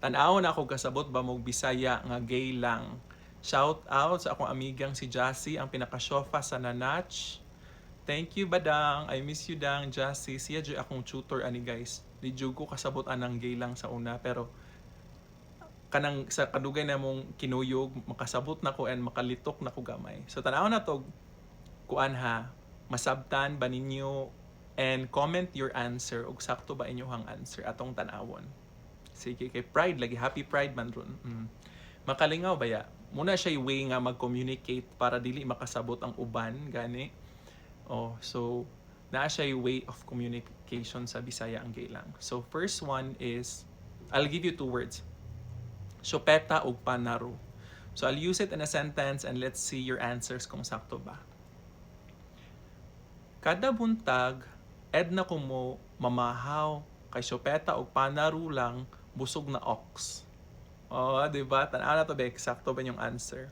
Tan-aw na ako kasabot ba mong Bisaya nga gay lang. Shout out sa akong amigang si Jassy, ang pinaka-shofa sa Nanach. Thank you, Badang. I miss you, Dang. Jassy. Siya dyan akong tutor, ani guys. Di dyan ko kasabot anang gay lang sa una. Pero, kanang sa kadugay na mong kinuyog, makasabot na ko and makalitok na ko gamay. So, tanaw na to, kuan ha, masabtan ba ninyo and comment your answer ug sakto ba inyong answer atong tanawon. Sige, kay Pride lagi, happy Pride man ron. Makalingaw ba ya? Muna siya way nga mag-communicate para dili makasabot ang uban gani. Oh, so naa siya way of communication sa Bisaya ang gay lang. So first one is, I'll give you two words. Syopeta ug panaro. So I'll use it in a sentence and let's see your answers kung sakto ba. Kada buntag, edna ko mo mamahaw kay syopeta ug panaro lang busog na ox. Oh, di ba? Tanaw na to ba? Eksakto ba yung answer?